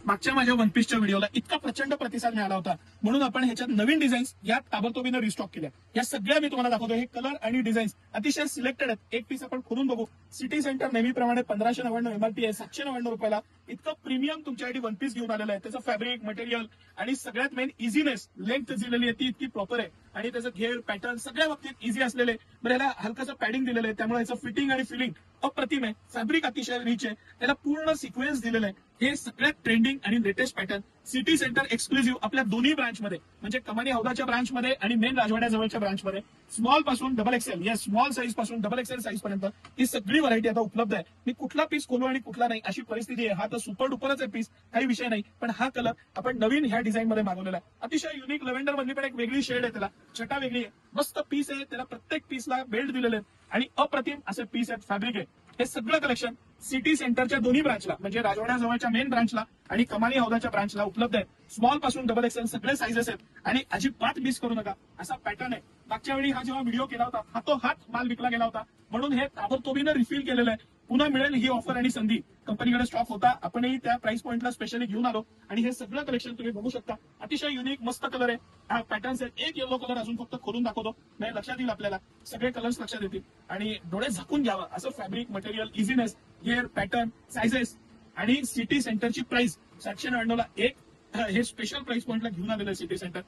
मागच्या माझ्या वन पीसच्या व्हिडिओला इतका प्रचंड प्रतिसाद मिळाला होता, म्हणून आपण ह्याच्यात नवीन डिझाईन्स या ताबडतोबीने रिस्टॉक केल्या. या सगळ्या मी तुम्हाला दाखवतो. हे कलर आणि डिझाईन्स अतिशय सिलेक्टेड आहेत. एक पीस आपण खोलून बघू. सिटी सेंटर नेहमीप्रमाणे 1599 एमआरपी आहे, 799 रुपयाला इतकं प्रीमियम तुमच्यासाठी वन पीस घेऊन आलेलं आहे. त्याचं फॅब्रिक, मटेरियल आणि सगळ्यात मेन इझीनेस, लेंथ दिलेली आहे ती इतकी प्रॉपर आहे आणि त्याचं घेर, पॅटर्न सगळ्या बाबतीत इझी असलेले. बरं, याला हलकाचं पॅडिंग दिलेलं आहे, त्यामुळे याचं फिटिंग आणि फिलिंग अप्रतिम आहे. फॅब्रिक अतिशय रिच आहे, त्याला पूर्ण सिक्वेन्स दिलेलं आहे. हे सगळ्यात ट्रेंडिंग आणि latest pattern city centre exclusive आपल्या दोन्ही ब्रांचमध्ये, म्हणजे कमानी हौदाच्या ब्रांचमध्ये आणि मेन राजवाड्याजवळच्या ब्रांचमध्ये स्मॉल पासून डबल एक्सेल, या स्मॉल साईज पासून डबल एक्सेल साईज पर्यंत ही सगळी व्हरायटी आता उपलब्ध आहे. मी कुठला पीस खोलू आणि कुठला नाही अशी परिस्थिती आहे. हा तर सुपर डुपरच आहे पीस, काही विषय नाही. पण हा कलर आपण नवीन ह्या डिझाईन मध्ये मागवलेला आहे. अतिशय युनिक लेव्हेंडर मधली पण एक वेगळी शेड आहे, त्याला छटा वेगळी आहे. मस्त पीस आहे, त्याला प्रत्येक पीसला बेल्ट दिलेले आहेत आणि अप्रतिम असे पीस आहेत. फॅब्रिक आहे. हे सगळं कलेक्शन सिटी सेंटरच्या दोन्ही ब्रांचला, म्हणजे राजवाड्याजवळच्या मेन ब्रांचला आणि कमानी हौदाच्या ब्रांचला उपलब्ध आहे. स्मॉल पासून डबल एक्सेल सगळे साईजेस आहेत आणि अजिबात मिस करू नका असा पॅटर्न आहे. मागच्या वेळी हा जेव्हा व्हिडिओ केला होता, हातोहात माल विकला गेला होता, म्हणून हे ताबडतोबीनं रिफिल केलेलं आहे. पुन्हा मिळेल ही ऑफर आणि संधी. कंपनीकडे स्टॉक होता, आपणही त्या प्राइस पॉइंटला स्पेशली घेऊन आलो आणि हे सगळं कलेक्शन तुम्ही बघू शकता. अतिशय युनिक मस्त कलर आहे. हा पॅटर्न्स आहेत. एक येलो कलर अजून फक्त खोलून दाखवतो, नाही लक्षात येईल आपल्याला. सगळे कलर्स लक्षात येतील आणि डोळे झाकून घ्यावा असं fabric, material, easiness, gear, pattern, sizes आणि सिटी सेंटरची प्राइस 799 ला एक. हे स्पेशल प्राइस पॉइंटला घेऊन आलेलं आहे सिटी सेंटर.